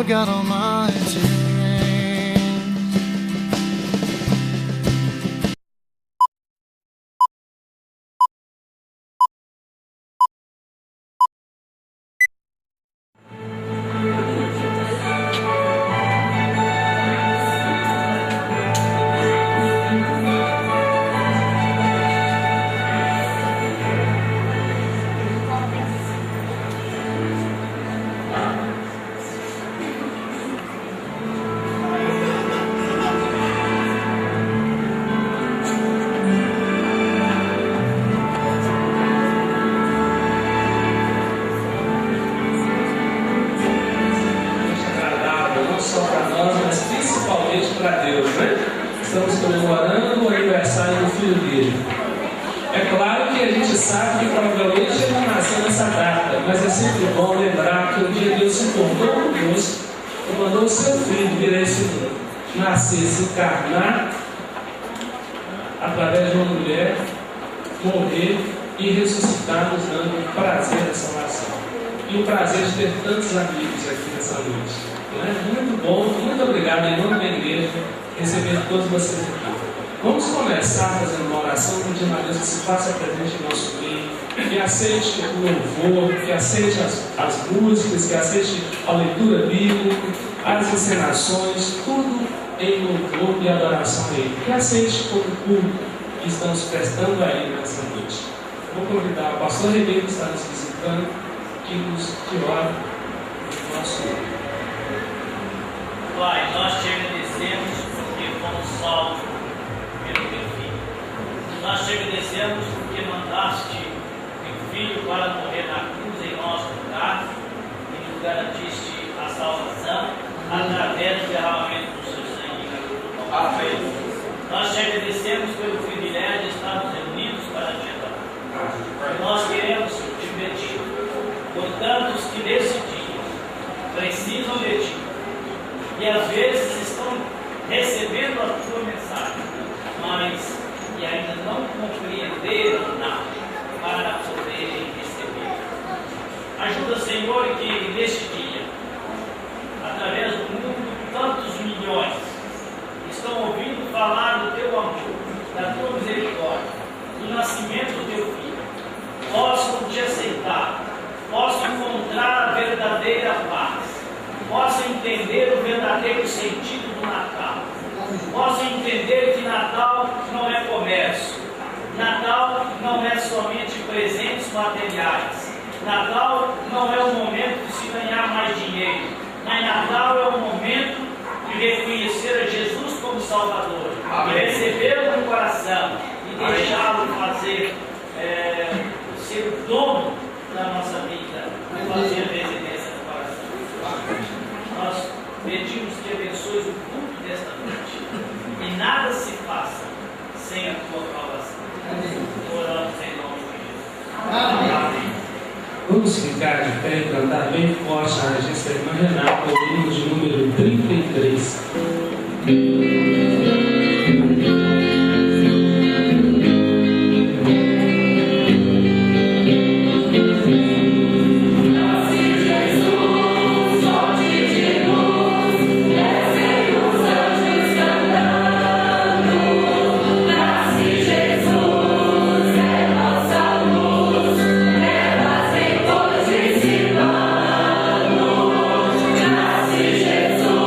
Lord God Almighty. Para Deus, né? Estamos comemorando o aniversário do filho dele. É claro que a gente sabe que provavelmente ele não nasceu nessa data, mas é sempre bom lembrar que um dia Deus se importou conosco e mandou o seu filho vir a esse mundo, nascer, se encarnar através de uma mulher, morrer e ressuscitar, nos dando o prazer da salvação e o prazer de ter tantos amigos aqui nessa noite. Muito bom, muito obrigado em nome da igreja receber todos vocês aqui. Vamos começar fazendo uma oração pedindo a Deus que se faça presente em nosso meio, que aceite o louvor, que aceite as músicas, que aceite a leitura bíblica, as encenações, tudo em louvor e adoração a Ele. Que aceite todo o culto que estamos prestando a Ele nessa noite. Vou convidar o pastor René, que está nos visitando, que ore no nosso nome. Pai, nós te agradecemos porque fomos salvos pelo teu Filho. Nós te agradecemos porque mandaste teu Filho para morrer na cruz em nosso lugar e nos garantiste a salvação através do derramamento do seu sangue na cruz do Calvário. Nós te agradecemos pelo privilégio de estarmos reunidos para te adorar. Nós queremos te pedir por tantos que nesse dia precisam de ti e às vezes estão recebendo a tua mensagem, mas que ainda não compreenderam nada para poderem receber. Ajuda, Senhor, que neste dia, através do mundo, tantos milhões estão ouvindo falar do teu amor, da tua misericórdia, do nascimento do teu Filho, possam te aceitar, possam encontrar a verdadeira paz, possam entender o verdadeiro sentido do Natal, possam entender que Natal não é comércio, Natal não é somente presentes materiais, Natal não é o momento de se ganhar mais dinheiro, mas Natal é o momento de reconhecer a Jesus como Salvador, de recebê-lo no coração e deixá-lo fazer, ser o dono da nossa vida, fazer residência no coração. Nós pedimos que abençoes o culto desta noite e nada se faça sem a tua aprovação. Oramos em nome de Jesus. Amém. Vamos ficar de pé e cantar bem forte a regência da irmã Renata, o hino de número 33. Jesus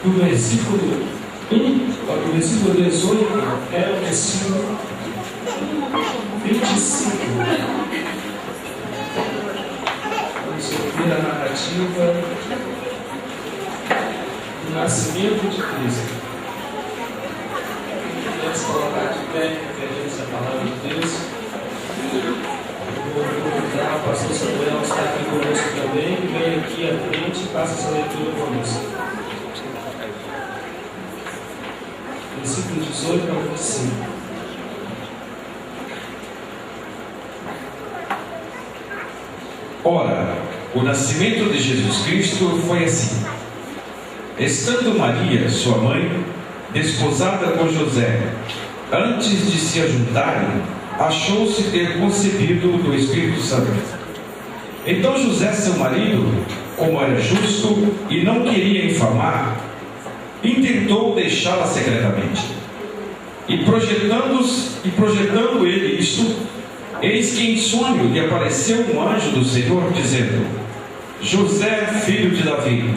do versículo 1 ao versículo 18 é o versículo 25. Vamos ouvir a narrativa do nascimento de Cristo. Vamos colocar de pé, referência à palavra de Deus. Vou convidar o pastor Samuel está aqui conosco também. Vem aqui à frente e faça essa leitura conosco. Versículo 18 ao 25. Ora, o nascimento de Jesus Cristo foi assim. Estando Maria, sua mãe, desposada com José, antes de se ajuntarem, achou-se ter concebido do Espírito Santo. Então José, seu marido, como era justo e não queria infamar, intentou deixá-la secretamente. E projetando ele isto, eis que em sonho lhe apareceu um anjo do Senhor, dizendo: José, filho de Davi,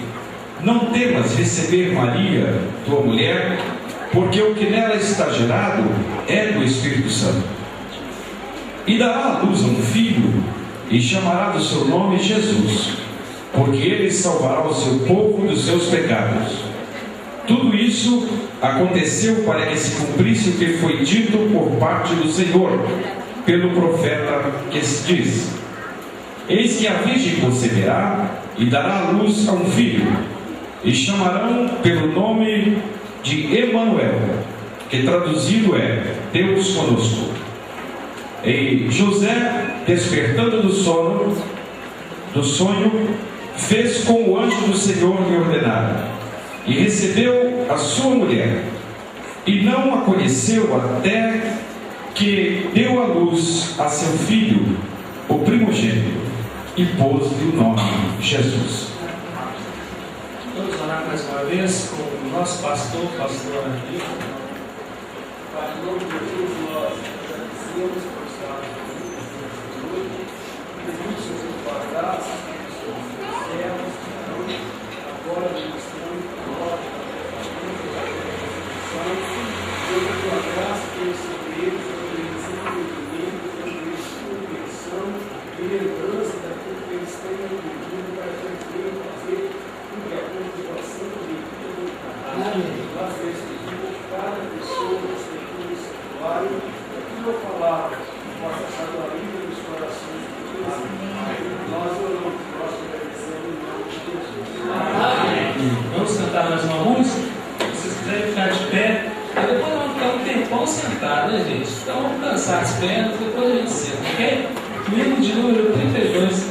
não temas receber Maria, tua mulher, porque o que nela está gerado é do Espírito Santo. E dará à luz a um filho, e chamará do seu nome Jesus, porque ele salvará o seu povo dos seus pecados. Tudo isso aconteceu para que se cumprisse o que foi dito por parte do Senhor, pelo profeta que se diz: Eis que a virgem conceberá e dará à luz a um filho, e chamarão pelo nome de Emanuel, que traduzido é Deus conosco. E José, despertando do sonho, fez como o anjo do Senhor lhe ordenara, e recebeu a sua mulher, e não a conheceu até que deu à luz a seu filho, o primogênito, e pôs-lhe o nome Jesus. Vamos orar mais uma vez com o nosso pastor Henrique. Pai, em nome de Jesus, nós agradecemos por estar aqui hoje. Pedimos, Senhor, tua graça, Senhor, céus, agora ministrando a glória, Deus, a tua graça tem sobre eles, sobre eles entendimento, sobre eles compreensão e lembrança daquilo que eles têm aprendido para que eles venham fazer o que é a continuação de vida do trabalho. Nós decidimos cada pessoa das leituras escolares, aquilo eu falava, possa achar a vida dos corações de Deus. Nós oramos, nós agradecemos em nome de Jesus. Vamos cantar mais uma música? Se vocês quiserem ficar de pé, depois vamos ficar um tempão sentado, né, gente? Então vamos cansar as pernas, depois a gente senta, ok? Livro de número 32.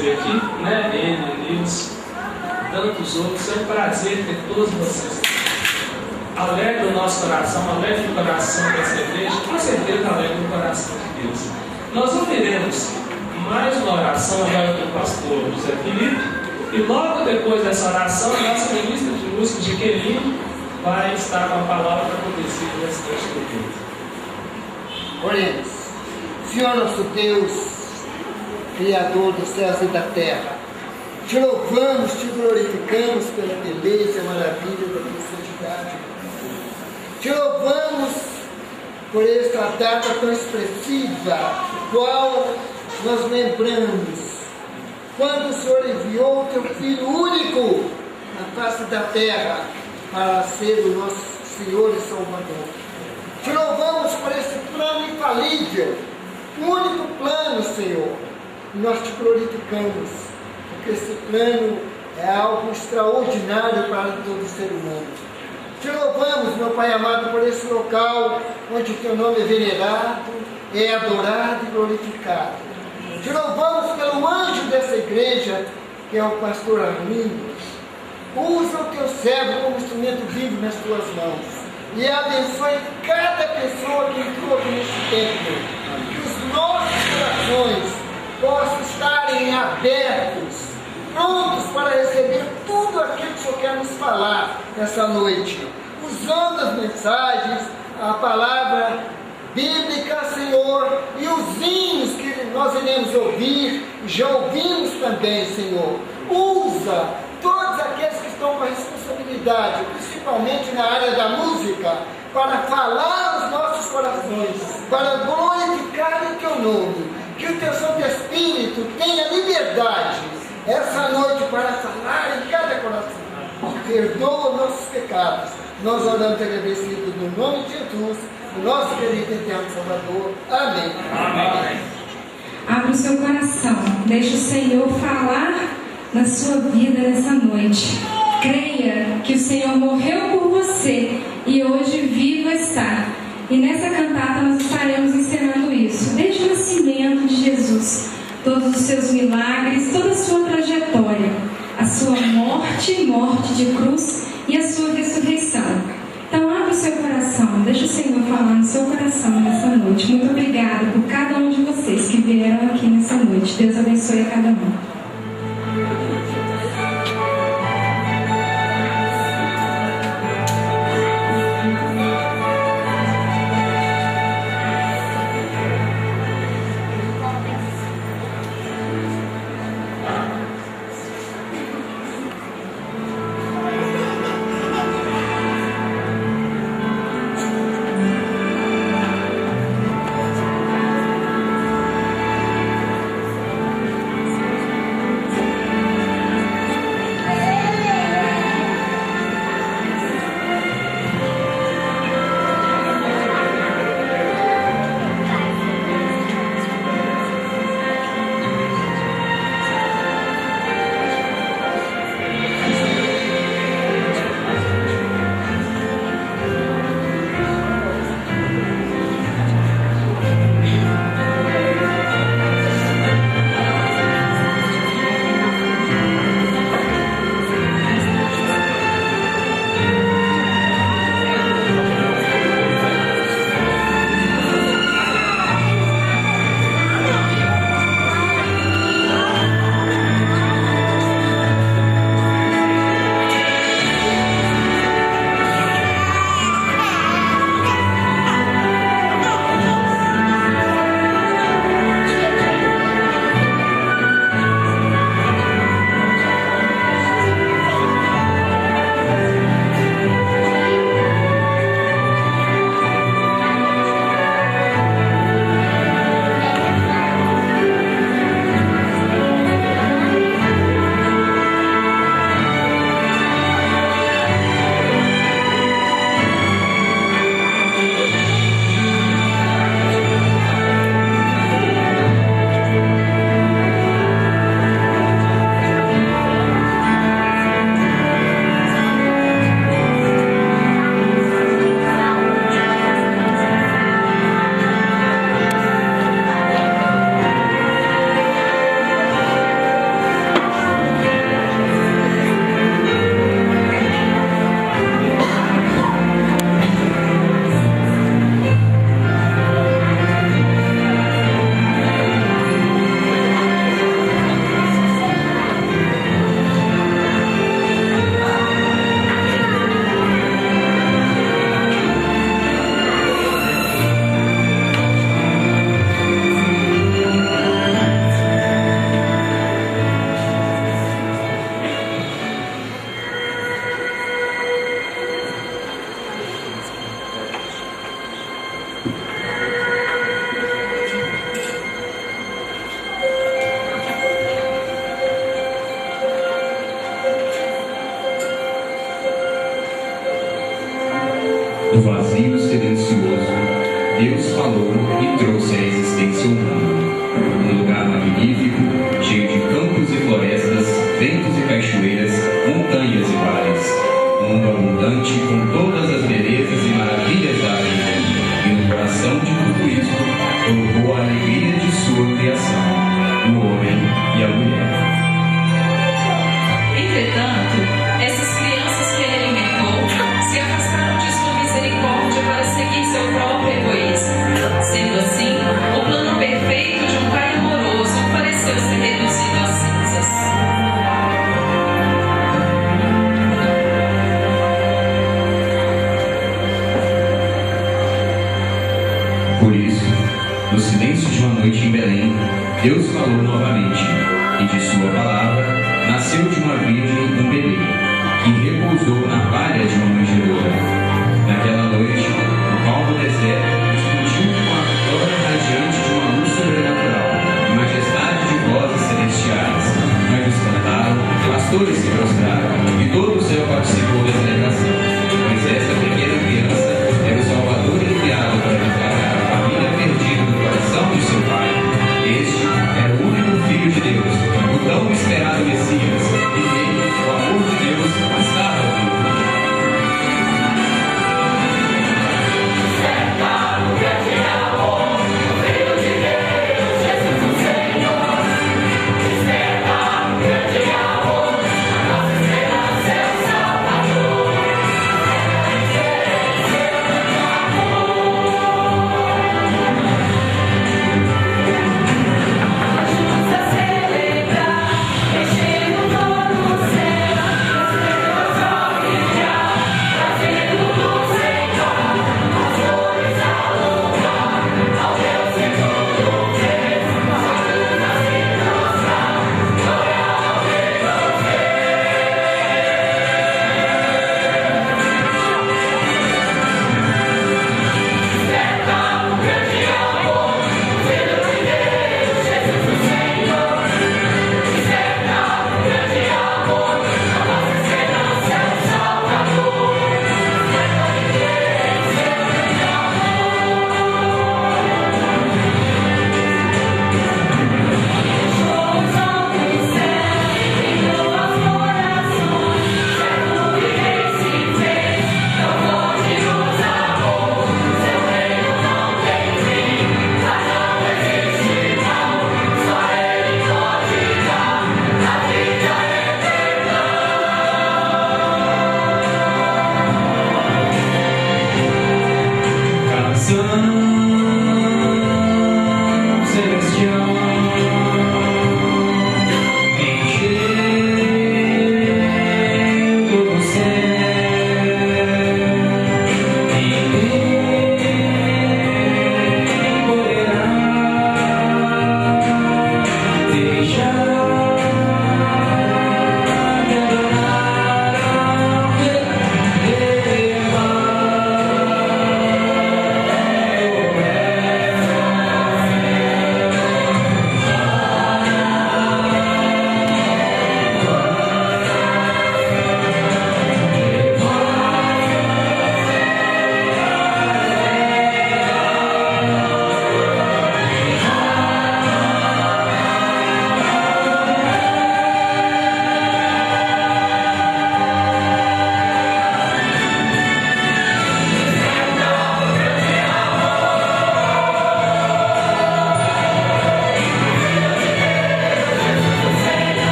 receber aqui, né? Ele, Nilson, tantos outros. É um prazer ter todos vocês aqui. Alegra o nosso coração, alegra o coração dessa igreja, com certeza alegra o coração de Deus. Nós ouviremos mais uma oração agora do pastor José Felipe, e logo depois dessa oração, a nossa ministra de música, Jaqueline, vai estar com a palavra para acontecer o restante do culto. Oremos. Senhor nosso Deus, Criador dos céus e da terra, te louvamos, te glorificamos pela beleza e maravilha da tua santidade. Te louvamos por esta data tão expressiva, qual nós lembramos quando o Senhor enviou o teu Filho único na face da terra para ser o nosso Senhor e Salvador. Te louvamos por esse plano infalível, o único plano, Senhor, e nós te glorificamos, porque esse plano é algo extraordinário para todo ser humano. Te louvamos, meu Pai amado, por esse local onde o teu nome é venerado, é adorado e glorificado. Te louvamos pelo anjo dessa igreja, que é o pastor Arlindo. Usa o teu servo como instrumento vivo nas tuas mãos e abençoe cada pessoa que entrou aqui neste templo. Que os nossos corações possam estarem abertos, prontos para receber tudo aquilo que o Senhor quer nos falar nessa noite, usando as mensagens, a palavra bíblica, Senhor, e os hinos que nós iremos ouvir, já ouvimos também, Senhor. Usa todos aqueles que estão com a responsabilidade, principalmente na área da música, para falar aos nossos corações, para glorificar o teu nome. Que o teu Santo Espírito tenha liberdade essa noite para falar em cada coração. Perdoa nossos pecados. Nós oramos agradecidos no nome de Jesus, o nosso querido e eterno Salvador. Amém. Amém. Abra o seu coração. Deixe o Senhor falar na sua vida nessa noite. Creia que o Senhor morreu por você e hoje vivo está. E nessa cantata nós estaremos ensinando isso, desde o nascimento de Jesus, todos os seus milagres, toda a sua trajetória, a sua morte de cruz e a sua ressurreição. Então abra o seu coração, deixa o Senhor falar no seu coração nessa noite. Muito obrigada por cada um de vocês que vieram aqui nessa noite. Deus abençoe a cada um. Do vazio silencioso, Deus falou e trouxe à existência o mundo. Um lugar magnífico, cheio de campos e florestas, ventos e cachoeiras, montanhas e vales. Um mundo abundante com todas as belezas e maravilhas da vida. E no coração de tudo isso, colocou a alegria de sua criação, o homem e a mulher. Entretanto, essas crianças que ele alimentou se afastaram de sua misericórdia para seguir seu próprio egoísmo. Sendo assim, o plano perfeito de um pai amoroso pareceu ser reduzido a cinzas. Por isso, no silêncio de uma noite em Belém, Deus falou novamente, e de sua palavra nasceu de uma virgem um bebê, que repousou na palha de uma manjedoura. Naquela noite, o palmo deserto explodiu com a glória radiante de uma luz sobrenatural e majestade de vozes celestiais. Anjos cantaram, pastores se prostraram, e todo o céu participou da celebração, pois essa pequena criança era o Salvador enviado para resgatar a família perdida do coração de seu pai. Este era o único Filho de Deus, o tão esperado Messias, e nele o amor de Deus estava vivo. Despertar o grande amor, nossa esperança é o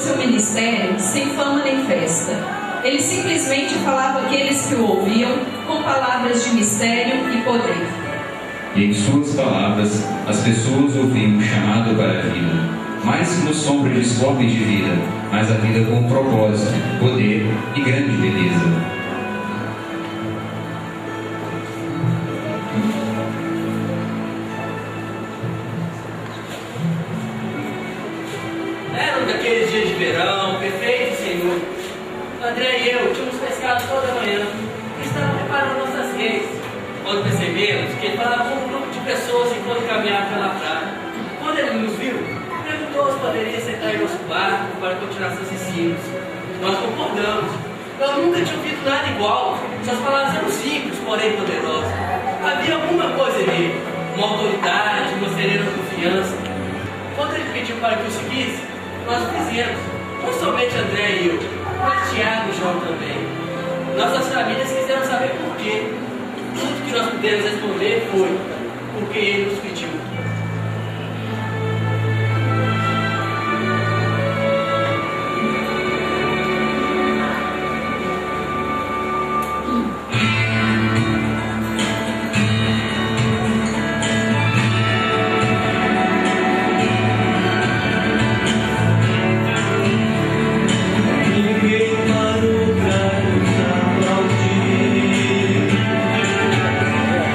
seu ministério sem fama nem festa. Ele simplesmente falava àqueles que o ouviam com palavras de mistério e poder. E em suas palavras, as pessoas ouviam o chamado para a vida, mais que no sombra discorde de vida, mas a vida com propósito, poder e grande beleza. Eram daqueles dias de verão, perfeito, Senhor. André e eu tínhamos pescado toda manhã e estávamos preparando nossas redes, quando percebemos que ele falava com um grupo de pessoas enquanto caminhava pela praia. Quando ele nos viu, perguntou se poderia sentar em nosso barco para continuar seus ensinos. Nós concordamos. Eu nunca tinha ouvido nada igual. Suas palavras eram simples, porém poderosas. Havia alguma coisa nele, uma autoridade, uma serena confiança. Quando ele pediu para que o seguisse, nós o fizemos. Não somente André e eu, mas Tiago e João também. Nossas famílias quiseram saber por quê. Tudo que nós pudemos responder foi porque ele nos pediu.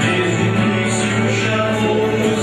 Desde o início chamou-nos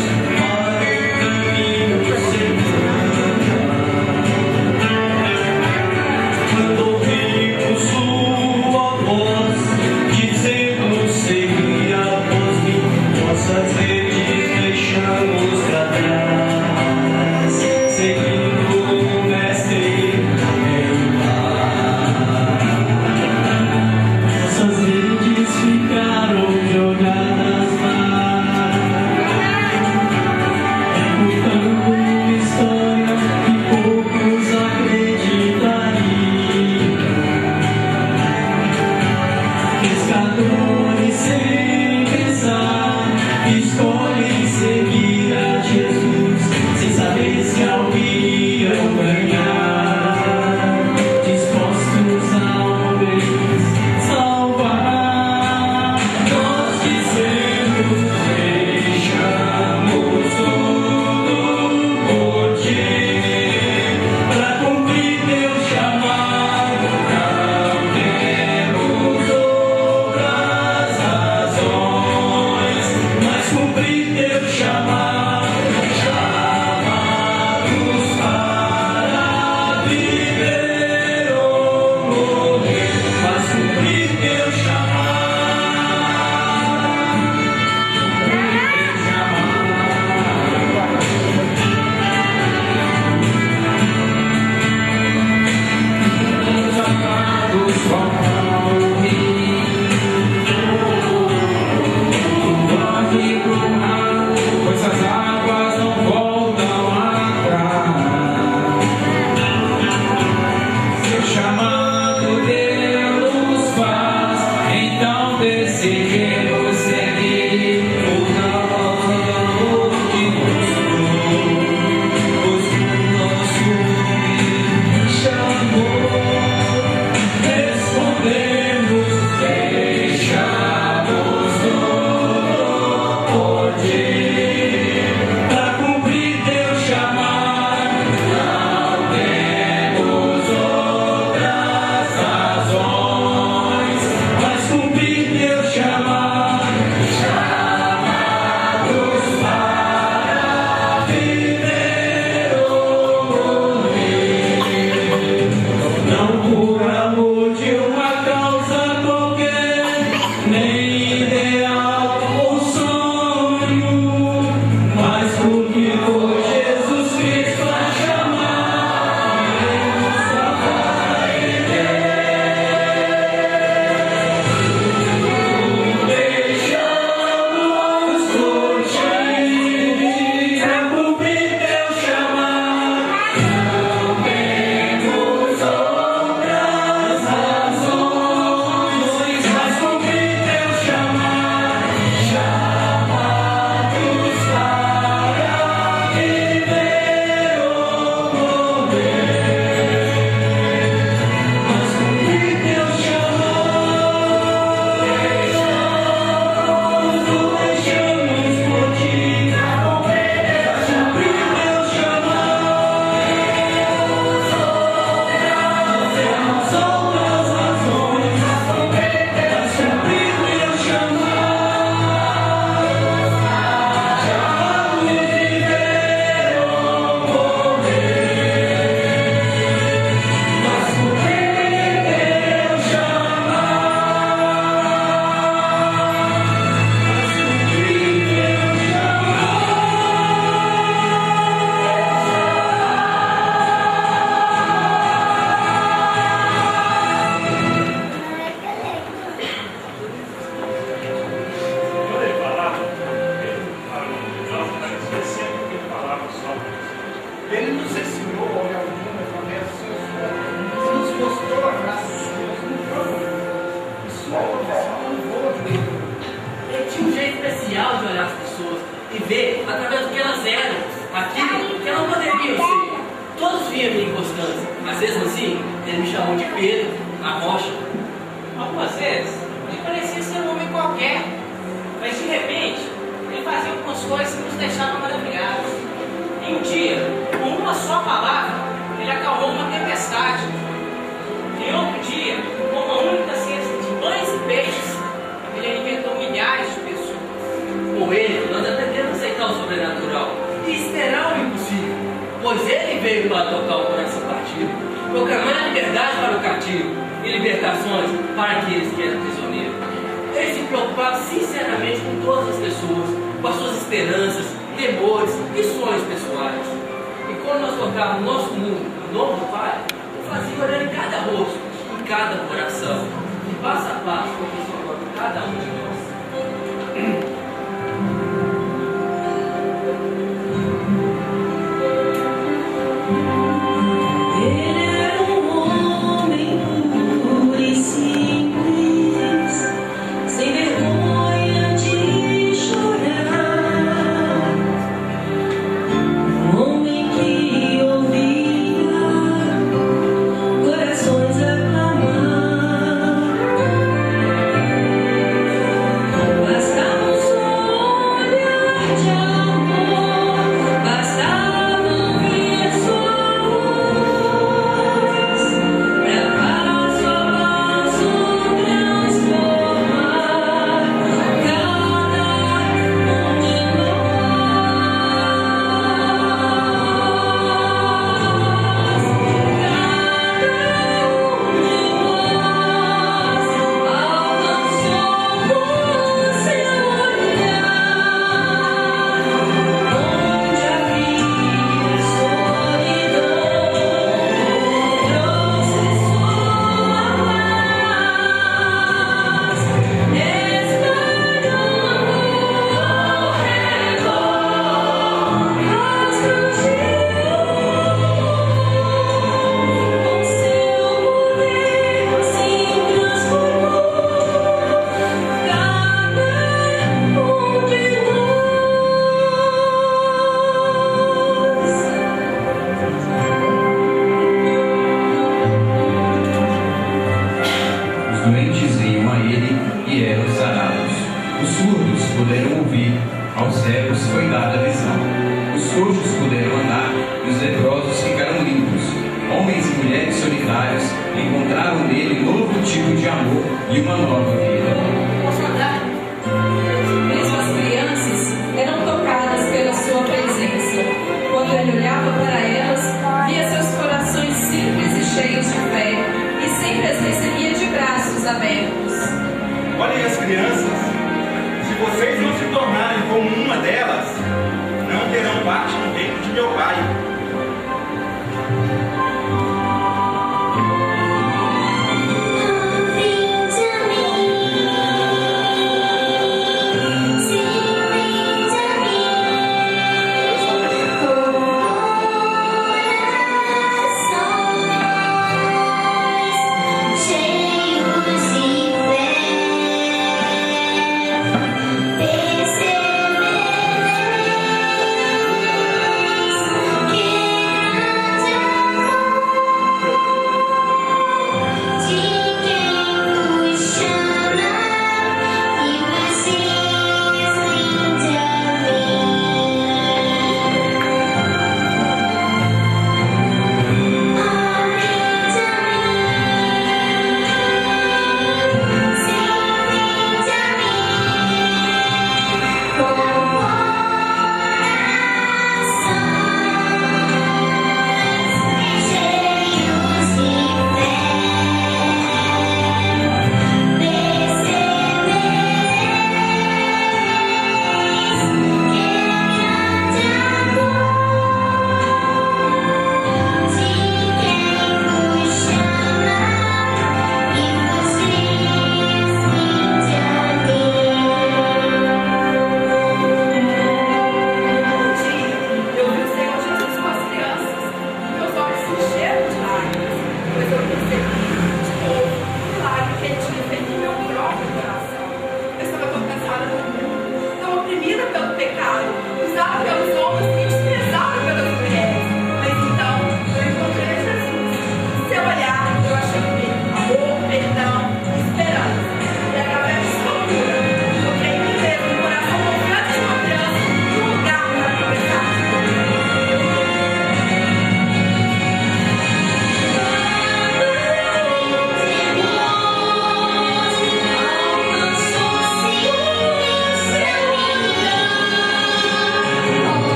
Ele nos ensinou a olhar o mundo de maneira sensual. Nos mostrou a graça de Deus no próprio. Isso é um louvor de Deus. Ele tinha um jeito especial de olhar as pessoas e ver através do que elas eram, aquilo que elas poderiam ser. Todos viam minha inconstância, mas mesmo assim, ele me chamou de Pedro, a rocha. Algumas vezes, ele parecia ser um homem qualquer, mas de repente, ele fazia algumas coisas que nos deixavam maravilhados. Em um dia, com uma só palavra, ele acalmou uma tempestade. Em outro dia, com uma única cesta de pães e peixes, ele alimentou milhares de pessoas. Com ele, nós aprendemos a aceitar o sobrenatural e esperar o impossível, pois ele veio para tocar o coração partido, proclamar liberdade para o cativo e libertações para aqueles que eram prisioneiros. Ele se preocupava sinceramente com todas as pessoas, com as suas esperanças, temores e sonhos pessoais. E quando nós tocávamos no nosso mundo, no nome do Pai, ele fazia olhar em cada rosto, em cada coração, e passo a passo, conquistando cada um de nós. Perseverantes.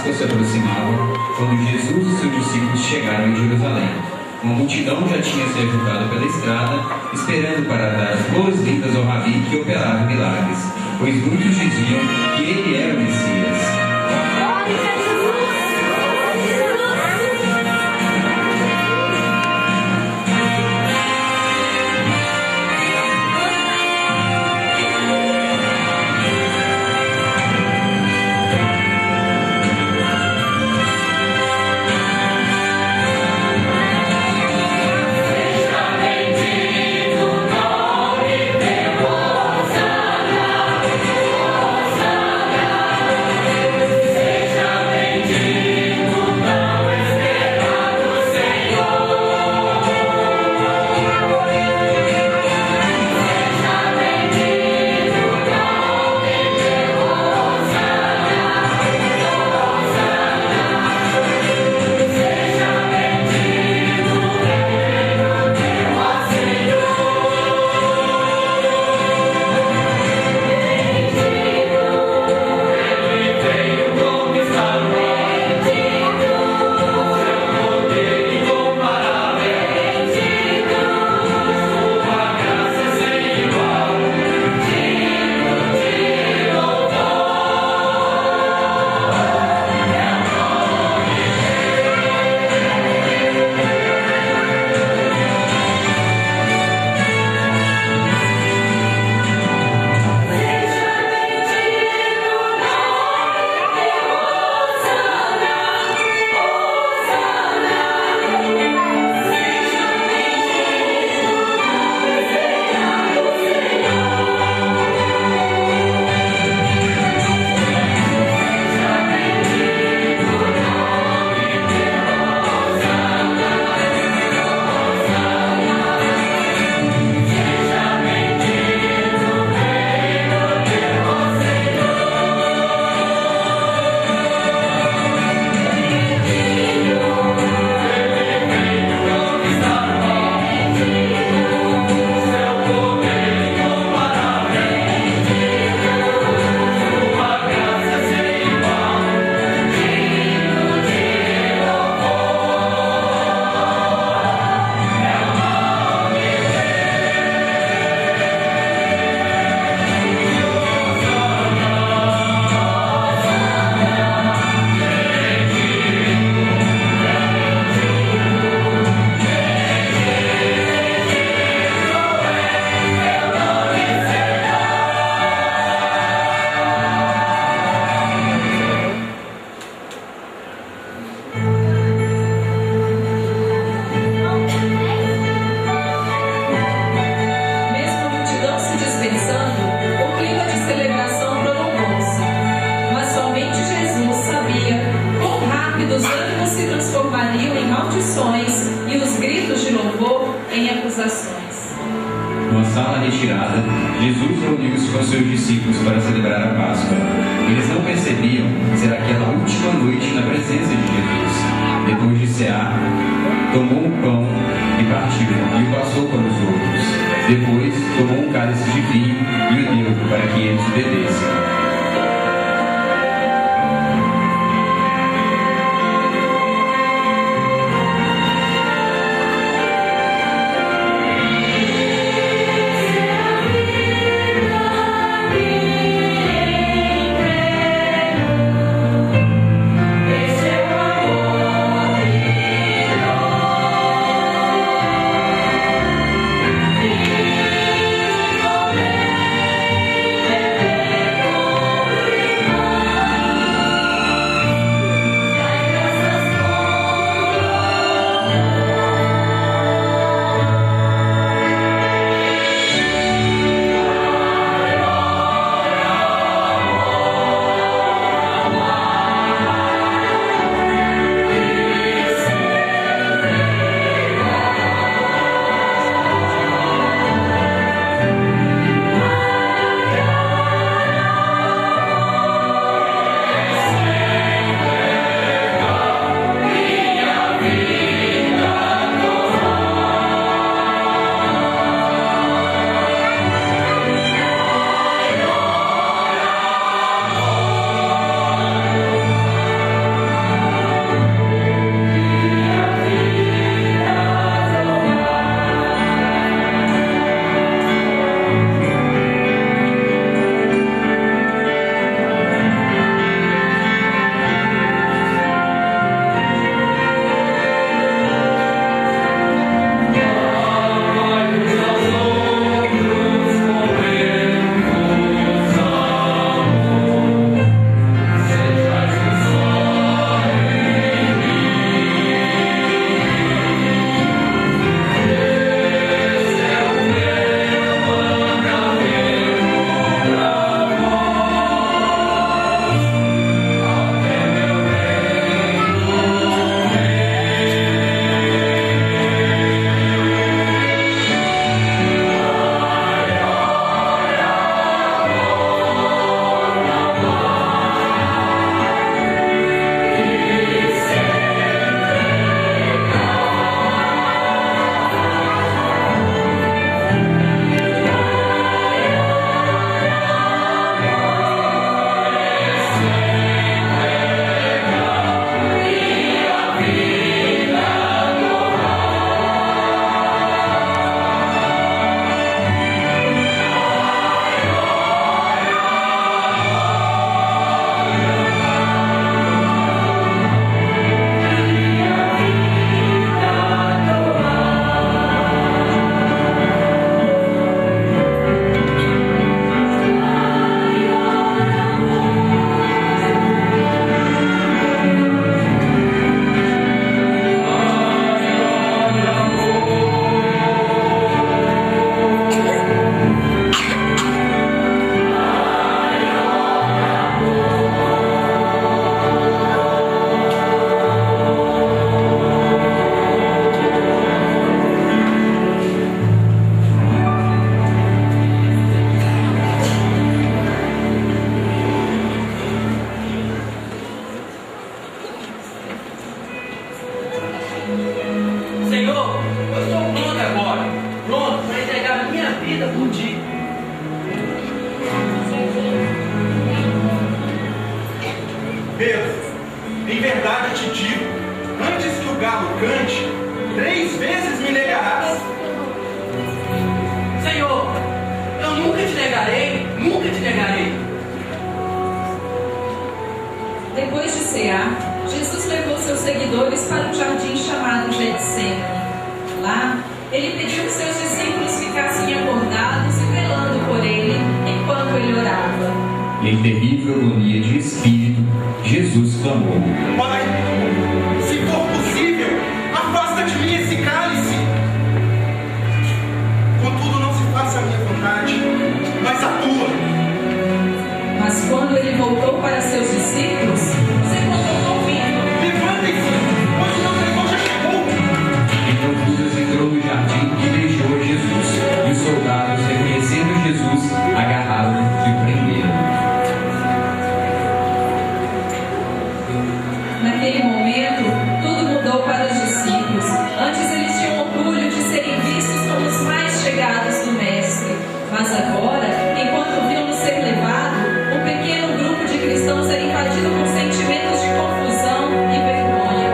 Páscoa se aproximava quando Jesus e seus discípulos chegaram em Jerusalém. Uma multidão já tinha se ajuntado pela estrada, esperando para dar as boas-vindas ao Rabi que operava milagres, pois muitos diziam que ele era o Messias. Numa sala retirada, Jesus reuniu-se com seus discípulos para celebrar a Páscoa. Eles não percebiam ser aquela última noite na presença de Jesus. Depois de cear, tomou um pão e partiu, e o passou para os outros. Depois, tomou um cálice de vinho e o deu para que eles bebessem. vida por ti. Pedro, em verdade te digo, antes que o galo cante, 3 vezes me negarás. Senhor, eu nunca te negarei, nunca te negarei. Depois de cear, Jesus levou seus seguidores para um jardim chamado Getsemane. Lá, ele pediu que seus discípulos ficassem acordados e velando por ele enquanto ele orava. Em terrível agonia de espírito, Jesus clamou: Pai, se for possível, afasta de mim esse cálice. Contudo, não se faça a minha vontade, mas a tua. Mas quando ele voltou para seus discípulos, os encontrou ouvindo: Levantem-se, pois o meu Senhor já chegou. Então Judas entrou no jardim e beijou a Jesus. E os soldados, reconhecendo Jesus, agarraram e prenderam. Naquele momento, tudo mudou para os discípulos. Antes eles tinham orgulho de serem vistos como os mais chegados do Mestre. Mas agora, enquanto viam-no ser levado, um pequeno grupo de cristãos era invadido com sentimentos de confusão e vergonha.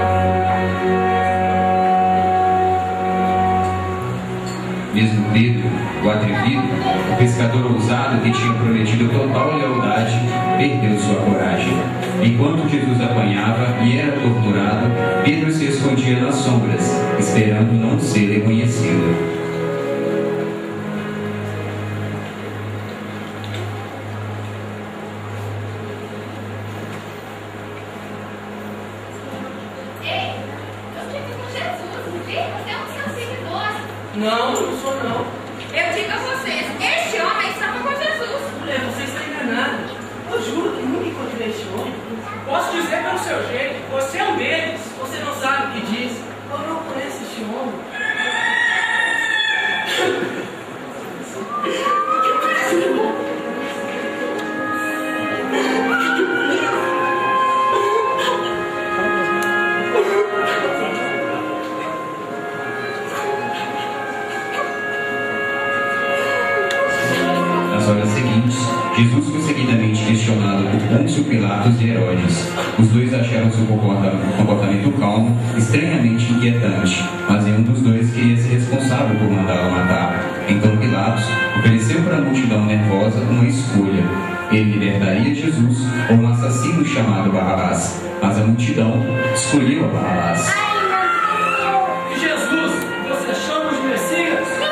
Mesmo Pedro, o atrevido, o pescador ousado que tinha prometido total lealdade, perdeu sua coragem. Enquanto Jesus apanhava e era torturado, Pedro se escondia nas sombras, esperando não ser reconhecido. Não, não sou não. Eu digo a vocês, este homem estava com Jesus. Mulher, você está enganada. Eu juro que nunca encontrei este homem. Posso dizer pelo seu jeito, você é um deles. Você não sabe o que diz. Eu não conheço este homem. Nas horas seguintes, Jesus foi seguidamente questionado por Pôncio Pilatos e Herodes. Os dois acharam seu comportamento calmo estranhamente inquietante, mas nenhum dos dois queria ser responsável por mandá-lo matar. Então Pilatos ofereceu para a multidão nervosa uma escolha: ele libertaria Jesus ou um assassino chamado Barrabás. Mas a multidão escolheu a Barrabás. Jesus, você chama os Messias?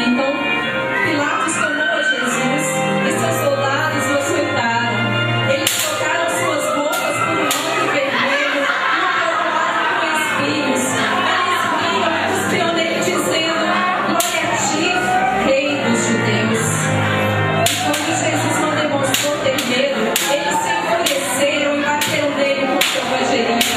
Então, Pilatos tomou a Jesus e seus soldados o açoitaram. Eles trocaram suas roupas por um manto vermelho e o coroaram com espinhos. Eles riam nele dizendo: Glória a ti, Rei dos Judeus. E quando Jesus não demonstrou ter medo, eles se enfureceram e bateram nele com selvageria.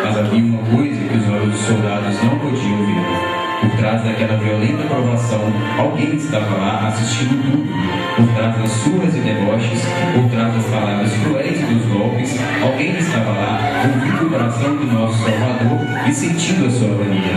Mas havia uma coisa que os olhos dos soldados não podiam ver. Por trás daquela violenta provação, alguém estava lá assistindo tudo. Por trás das surras e deboches, por trás das palavras cruéis e dos golpes, alguém estava lá ouvindo o coração do nosso Salvador e sentindo a sua agonia.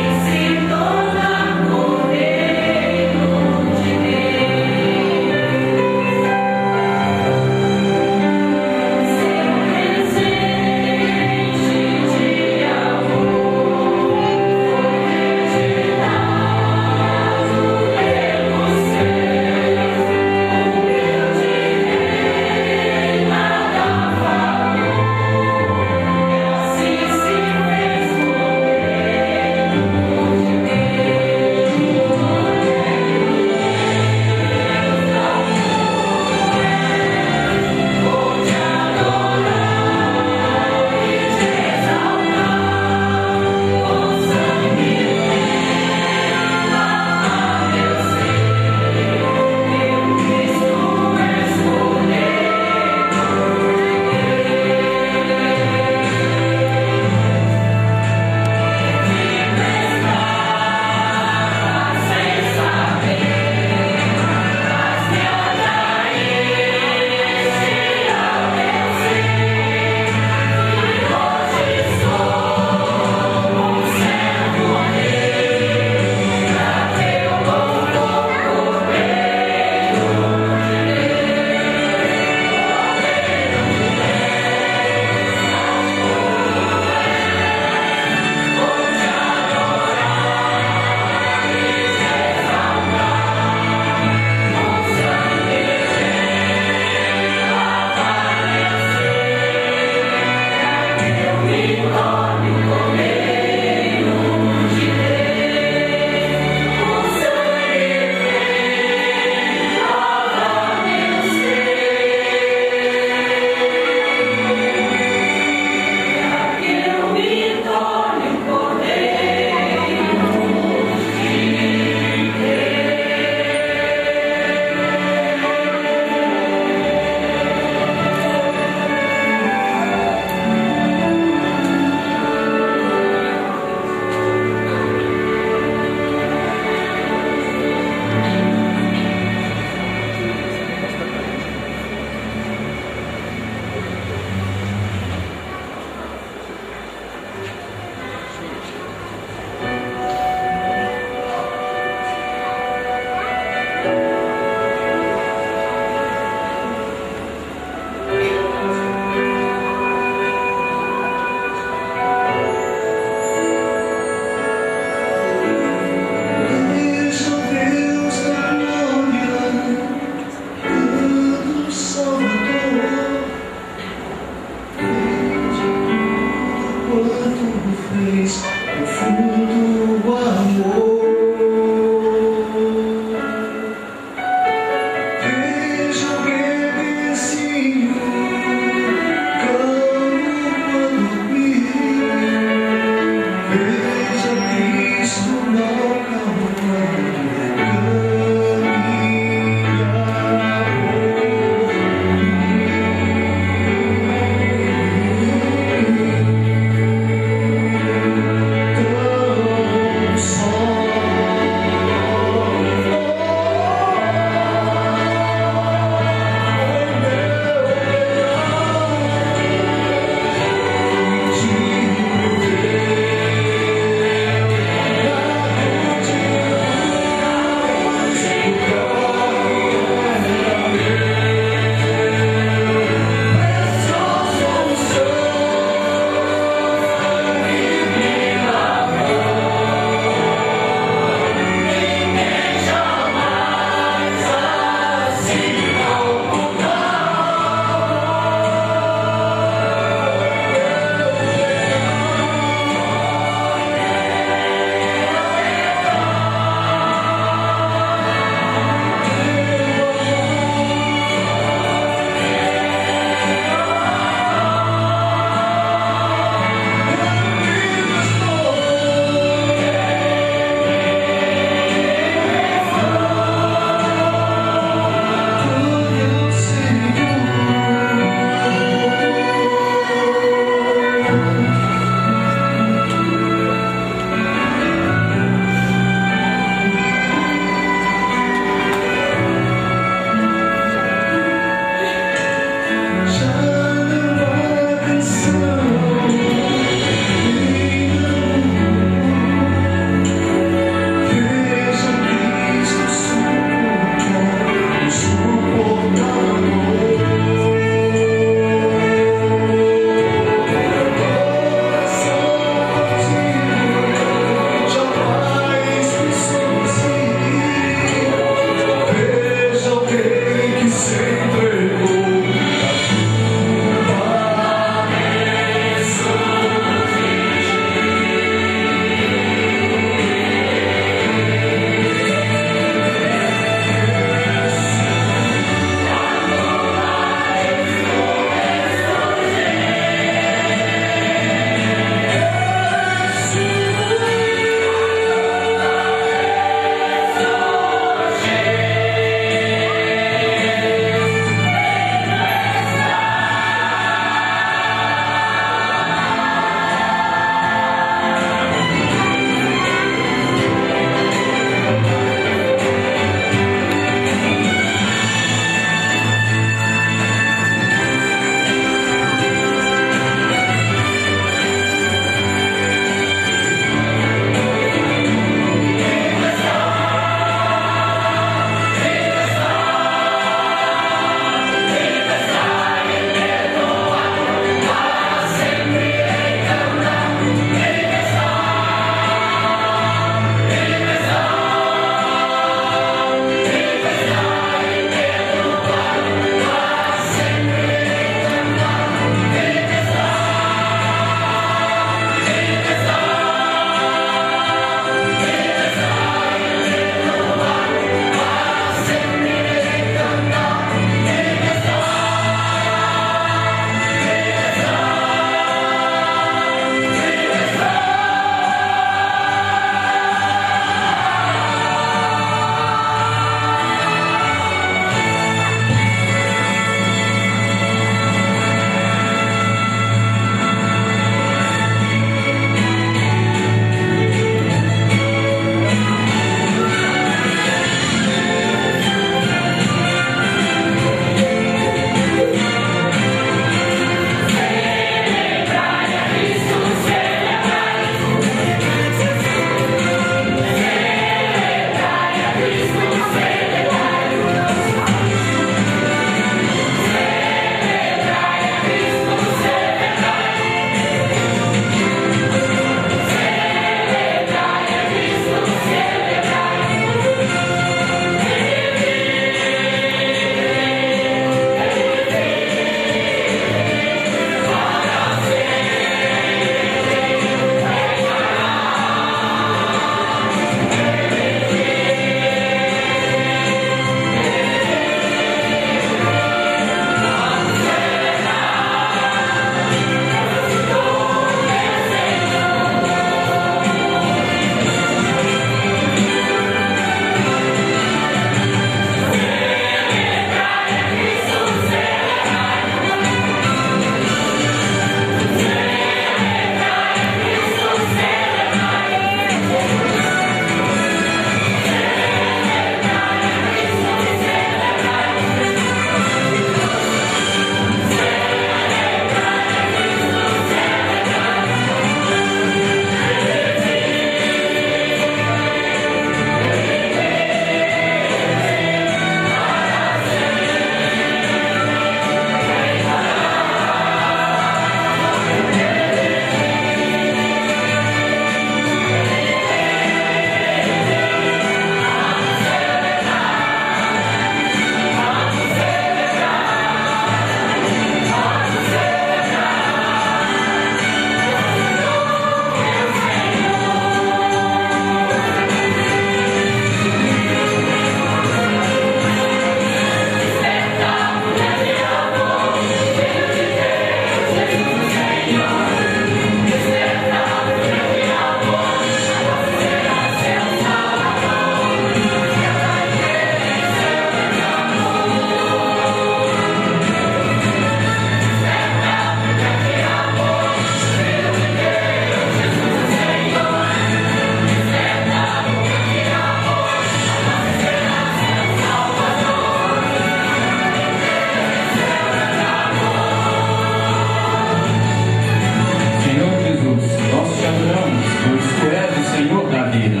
vida.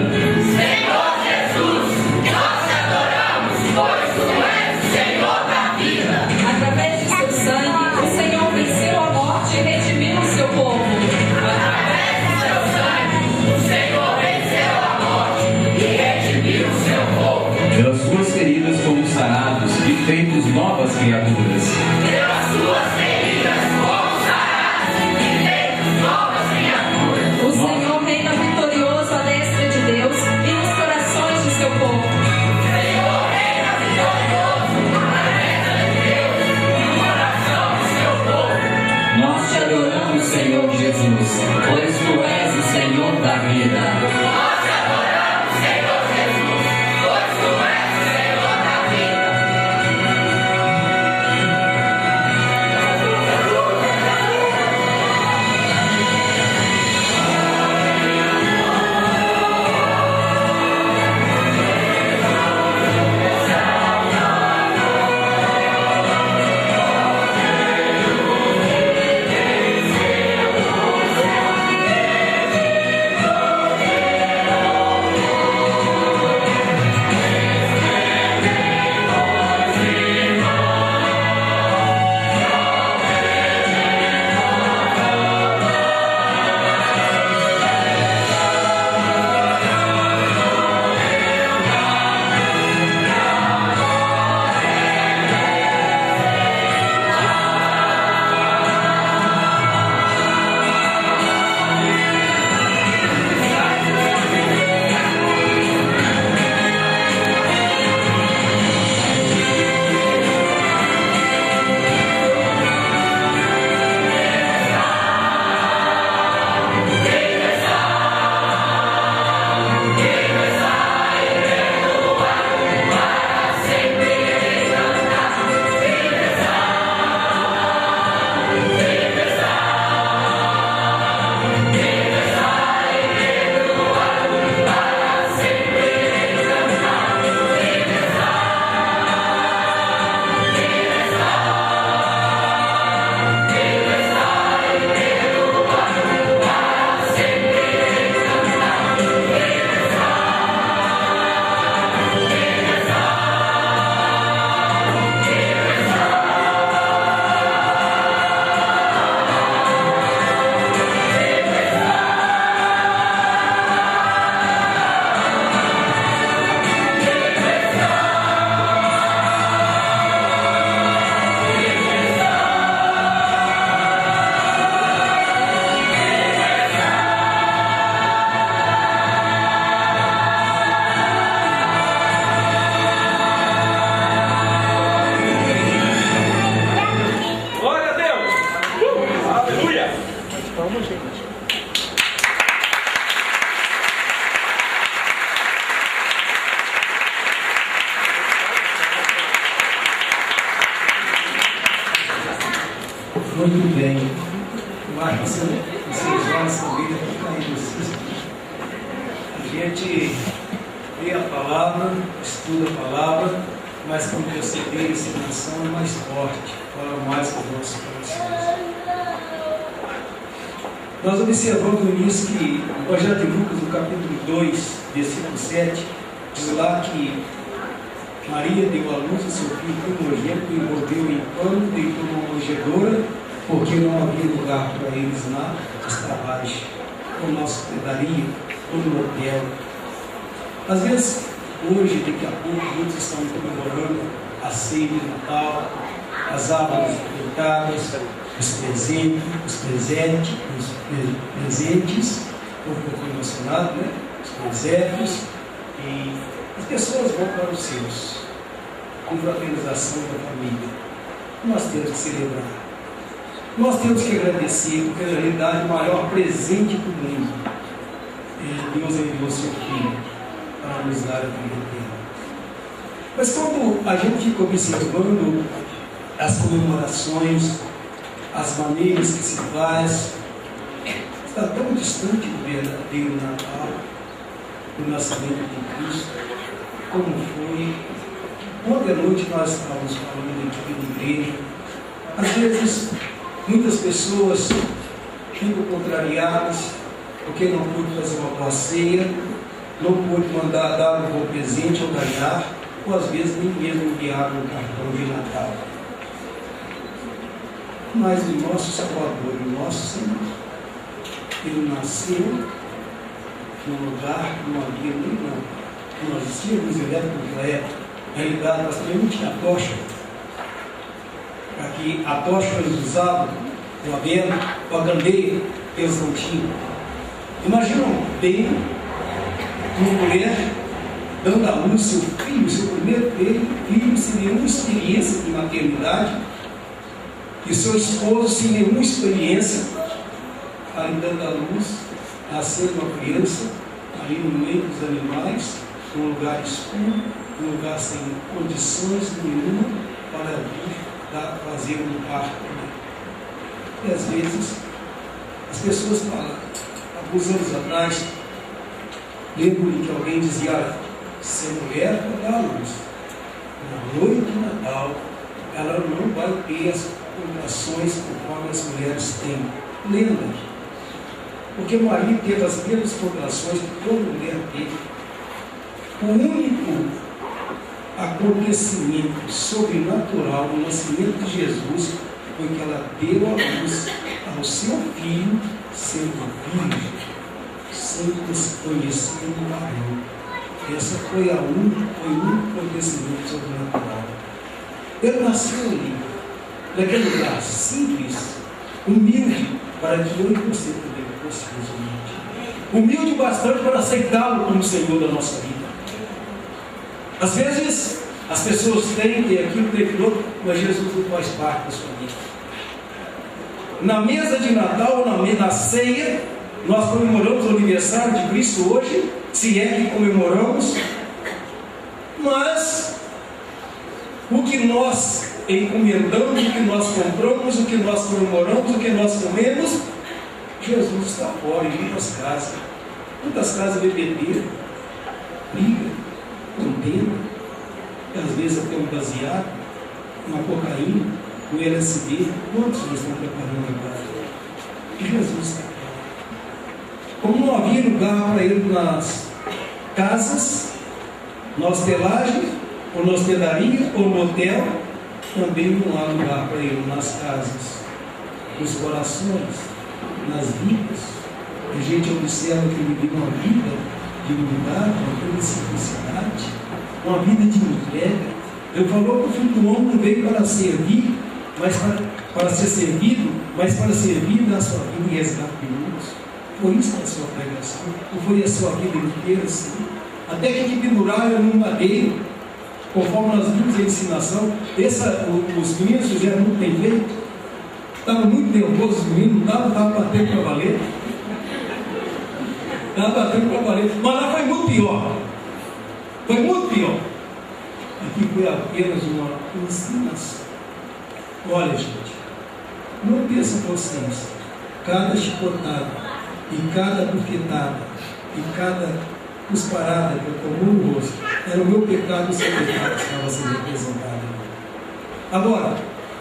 Senhor Jesus, nós te adoramos, pois tu és o Senhor da vida. Através de seu sangue, o Senhor venceu a morte e redimiu o seu povo. Através do seu sangue, o Senhor venceu a morte e redimiu o seu povo. Pelas suas feridas fomos sarados e feitos novas criaturas. Pelas suas feridas fomos sarados e feitos novas criaturas. O Senhor reina vitorioso à destra de Deus e nos corações de seu povo. O Senhor reina vitorioso à destra de Deus e no coração do seu povo. Nós te adoramos, Senhor Jesus, pois tu és o Senhor da vida. Nós te adoramos, Senhor Jesus, pois tu és o Senhor da vida. Muito bem. Eu acho que vocês olham essa vida para cair no cisco. A gente lê a palavra, estuda a palavra, mas quando perceber a ensinação é mais forte, fala mais com os nossos corações. Nós observamos no início que o Evangelho de Lucas, no capítulo 2, versículo 7, diz lá que Maria deu à luz o seu filho primogênito, envolveu em pano, deitou numa manjedoura, porque não havia lugar para eles lá, está abaixo, ou na hospedaria, ou no hotel. Às vezes, hoje, daqui a pouco, muitos estão comemorando a ceia de Natal, as árvores pintadas, os presentes, como foi mencionado, né? Os presentes, e as pessoas vão para os seus, com fraternização da família. Nós temos que celebrar. Nós temos que agradecer, porque na realidade o maior presente do mundo é Deus enviou seu Filho para nos dar a vida eterna. Mas quando a gente fica observando as comemorações, as maneiras que se faz, está tão distante do verdadeiro Natal, do nascimento de Cristo, como foi. Ontem à noite nós estávamos falando aqui na igreja. Às vezes, muitas pessoas ficam contrariadas porque não pôde fazer uma boa ceia, não pôde mandar dar um bom presente ou ganhar, ou às vezes nem mesmo enviar um cartão de Natal. Mas o nosso Salvador, o nosso Senhor, Ele nasceu num lugar que não havia nem lâmpada. Não existia luz elétrica naquela época. Na realidade, nós também não tinha tocha. Para que a tocha que eles usavam, o abeno, ou a candeia, eles não tinham. Imaginam bem uma mulher dando à luz seu filho, seu primeiro filho, sem nenhuma experiência de maternidade, e seu esposo sem nenhuma experiência, ali dando à luz, nascendo uma criança, ali no meio dos animais, num lugar escuro, num lugar sem condições nenhuma para vir fazer um parto. E às vezes as pessoas falam, alguns anos atrás, lembro que alguém dizia, se a mulher for dar à luz na noite de Natal, ela não vai ter as contrações conforme as mulheres têm. Lembra? Porque Maria teve as mesmas contrações que toda mulher teve. O único acontecimento sobrenatural no nascimento de Jesus foi que ela deu a luz ao seu filho, sendo virgem, sem conhecer o marido. Essa foi o único acontecimento sobrenatural. Ele nasceu ali, naquele lugar simples, humilde, para que eu e você também fossemos humildes. Humilde bastante para aceitá-lo como Senhor da nossa vida. Às vezes, as pessoas têm aquilo que ele falou, mas Jesus não faz parte da sua vida. Na mesa de Natal, na ceia, nós comemoramos o aniversário de Cristo hoje, se é que comemoramos, mas o que nós encomendamos, o que nós compramos, o que nós comemoramos, o que nós comemos, Jesus está fora em muitas casas. Muitas casas bebedeira, briga, contenda, às vezes até um baseado, uma cocaína, um LSD. Quantos nós estamos preparando agora? E Jesus está fora. Como não havia lugar para ele nas casas, na hostelagem, ou na hospedaria, ou no hotel, também não há lugar para ele nas casas, nos corações, nas vidas. A gente observa que ele vive uma vida de humildade, uma vida de simplicidade, uma vida de entrega. Ele falou que o Filho do Homem não veio para servir, mas para ser servido, mas para servir na sua vida e resgate de muitos. Foi isso a sua pregação, não foi a sua vida inteira assim. Até que te penduraram num madeiro, conforme nós vimos a ensinação. Os meninos fizeram muito bem feito. Estavam muito nervosos, os meninos, não estavam batendo para valer. Estavam batendo para valer. Mas lá foi muito pior. Foi muito pior. Aqui foi apenas uma ensinação. Olha, gente, não pensa vocês, cada chicotada, e cada bufetada, e cada cusparada que eu tomou no rosto, era o meu pecado e o seu pecado que estava sendo representado. Agora,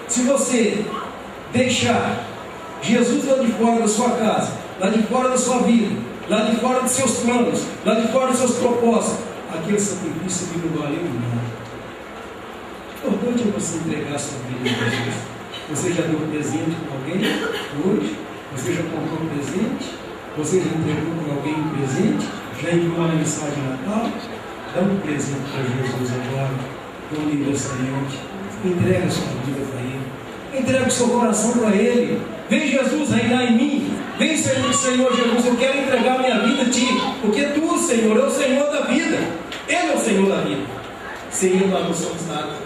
se você deixar Jesus lá de fora da sua casa, lá de fora da sua vida, lá de fora dos seus planos, lá de fora dos seus propósitos, aquele sacrifício que não valeu nada. Importante é você entregar a sua vida a Jesus. Você já deu um presente para alguém hoje? Você já comprou um presente? Você já entregou para alguém um presente? Já enviou uma mensagem de Natal? Dá um presente para Jesus agora, para o aniversariante. Entrega a sua vida para Ele. Entrega o seu coração para Ele. Vem Jesus reinar em mim. Vem Senhor Jesus, eu quero entregar minha vida a Ti. Porque Tu, Senhor, é o Senhor da vida. Ele é o Senhor da vida. Sem Ele nós não somos nada.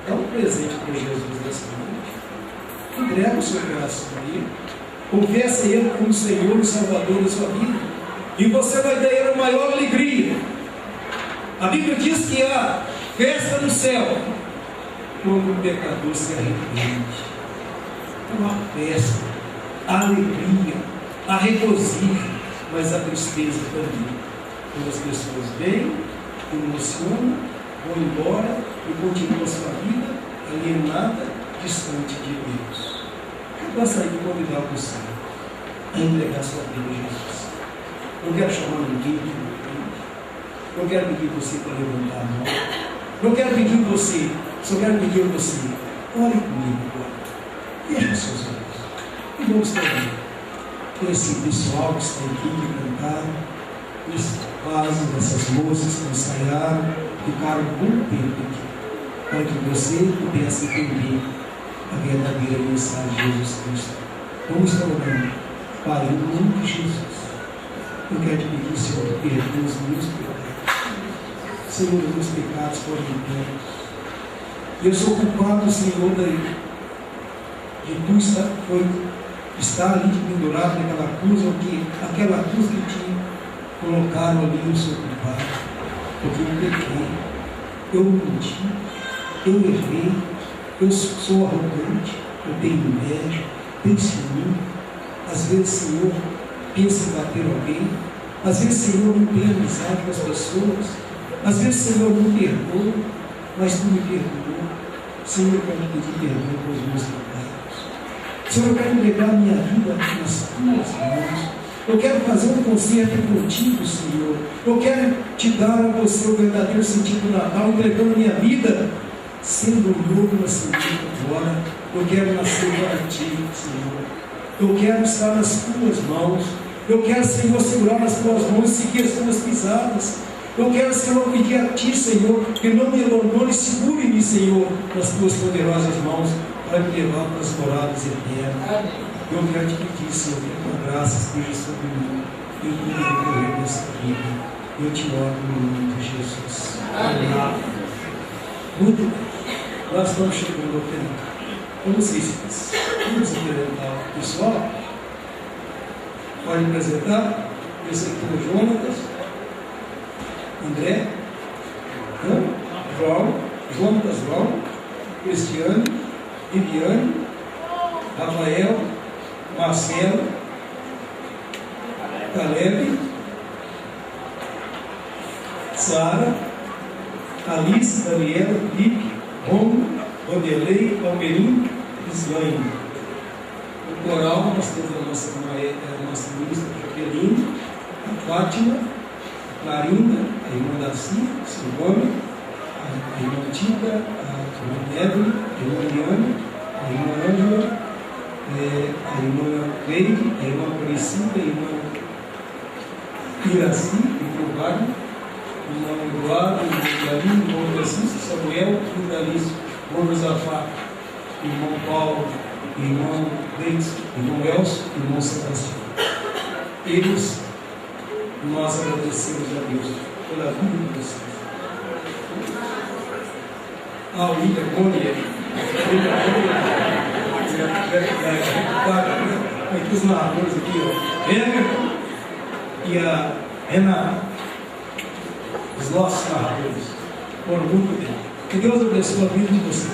Dá um presente para Jesus nessa noite. Entrega o seu coração a Ele. Confessa Ele como Senhor e Salvador da sua vida. E você vai dar a Ele a maior alegria. A Bíblia diz que há festa no céu quando o pecador se arrepende. É uma festa, a alegria, a regozijo, mas a tristeza também. Quando as pessoas vêm, emocionam, vão embora e continuam a sua vida alienada, distante de Deus. Eu gostaria de convidar você a entregar sua vida a Jesus. Não quero chamar ninguém de Eu quero pedir você para levantar a mão. Eu quero pedir você, só quero pedir a você, ore comigo agora. Feche os seus olhos. E vamos terminar. Esse pessoal que está aqui, que cantaram, esses rapazes, essas moças que ensaiaram, ficaram um bom tempo aqui, para que você pudesse entender a verdadeira mensagem de Jesus Cristo. Vamos estar orando. Pai, em nome de Jesus, eu quero te pedir, Senhor, que perdoe os meus pecados. Senhor, os meus pecados foram internos. Eu sou culpado, Senhor, de tu estar ali pendurado naquela cruz, porque aquela cruz que te colocaram ali, eu sou culpado, porque eu pequei, eu menti, eu errei, eu sou arrogante, eu tenho inveja, penso em mim. Às vezes, Senhor, pensa em bater alguém, às vezes, Senhor, não tem amizade com as pessoas, às vezes, Senhor, não perdoa, mas tu me perdoou. Senhor, eu quero pedir perdão pelos meus pecados. Senhor, eu quero entregar minha vida nas tuas mãos. Eu quero fazer um concerto contigo, Senhor. Eu quero te dar a você o verdadeiro sentido do Natal, entregando minha vida, sendo um novo nascimento agora. Eu quero nascer para ti, Senhor. Eu quero estar nas tuas mãos. Eu quero, Senhor, segurar nas tuas mãos e seguir as tuas pisadas. Eu quero, Senhor, pedir a ti, Senhor, que não me abandone, segure-me, Senhor, nas tuas poderosas mãos, para me levar para as moradas eternas. Eu quero te pedir, Senhor, que a tua graça esteja sobre mim e tudo o decorrer dessa vida. Eu te oro no nome de Jesus. Amém. Muito bem. Nós estamos chegando ao final. Eu não sei se vamos apresentar o pessoal. Pode apresentar. Esse aqui é o Jonatas, André, Jonatas, Cristiane, Viviane, Rafael, Marcelo, Caleb, Sara, Alice, Daniela, Felipe, Romo, Vanderlei, Palmeirinho e Slaine. O coral, nós temos a nossa ministra Jaqueline, a Fátima, a Clarinda, a irmã Daci, Silvana, a irmã Tita, a irmã Evelyn, a irmã Liane, a irmã Ângela, a irmã Leide, a irmã Aparecida, a irmã Iraci, o irmão Wagner, o irmão Eduardo, o irmão Galinho, o irmão Francisco, Samuel, o Dalice, o irmão Josafá, o irmão Paulo, o irmão Deis, o irmão Elcio, o irmão Sebastião. Eles, nós agradecemos a Deus pela vida de vocês. A William Bonnier, aqui os narradores aqui, ó, Everton e a Renata, os nossos narradores, foram muito bem. Que Deus abençoe a vida de vocês.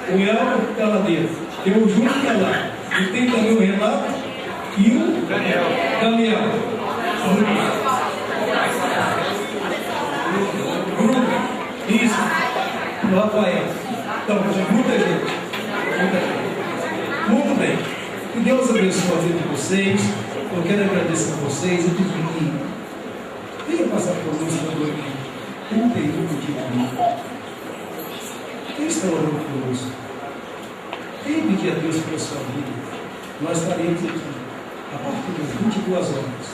O Elton está lá dentro, tem o Júlio que está lá, e tem também o Renato e o Daniel. Bruno, isso, o Rafael. Então, muita gente. Muito bem. Que Deus abençoe a vida de vocês. Eu quero agradecer a vocês. Eu pedi que venha passar por nós na noite. Não tem um pedido comigo. Quem está orando conosco? Venha pedir a Deus pela sua vida. Nós estaremos aqui a partir das 22 horas,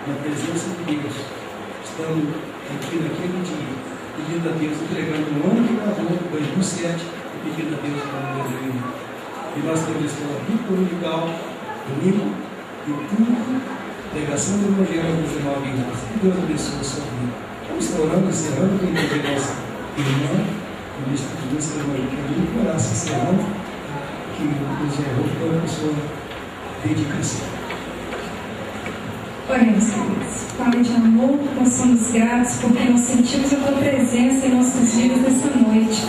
na presença de Deus. Estamos aqui naquele dia, pedindo a Deus, entregando o ano que acabou, 2007, e pedindo a Deus para o 2020. E nós temos a escola bíblica dominical, domingo, e o culto, pregação do Evangelho às 19 horas. Que Deus abençoe a sua vida. Vamos estar orando, encerrando, quem tem nossa irmã, o ministro de música, que orar, se encerrando, que nos honrou toda a sua dedicação. Oremos, Deus. Pai de amor, nós somos gratos porque nós sentimos a tua presença em nossas vidas nessa noite.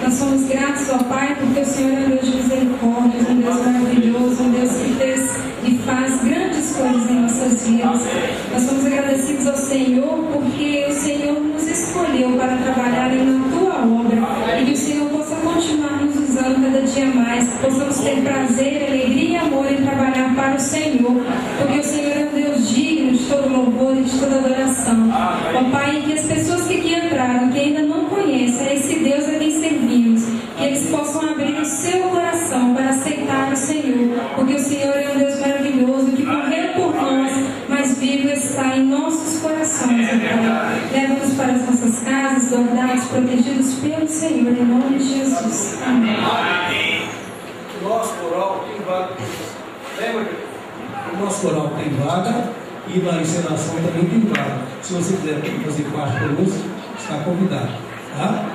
Nós somos gratos, ó Pai, porque o Senhor é um Deus de misericórdia, um Deus maravilhoso, um Deus que fez e faz grandes coisas em nossas vidas. Nós somos agradecidos ao Senhor porque o Senhor nos escolheu para trabalhar na tua obra e que o Senhor possa continuar nos usando cada dia mais, possamos ter prazer, alegria e amor em trabalhar para o Senhor, porque o Senhor é um Deus digno de todo louvor e de toda adoração. Ó Pai, que as pessoas que aqui entraram, que ainda não conhecem esse Deus a quem servimos, que eles possam abrir o seu coração para aceitar o Senhor, porque o Senhor é um Deus maravilhoso, que morreu por nós, mas vivo está em nossos corações, ó Pai. Leva-nos para as nossas casas, guardados, protegidos pelo Senhor, em nome de Jesus. Amém. O nosso coral tem vaga. Lembra? O nosso coral tem vaga e na encenação também tem vaga. Se você quiser fazer parte conosco, está convidado. Tá?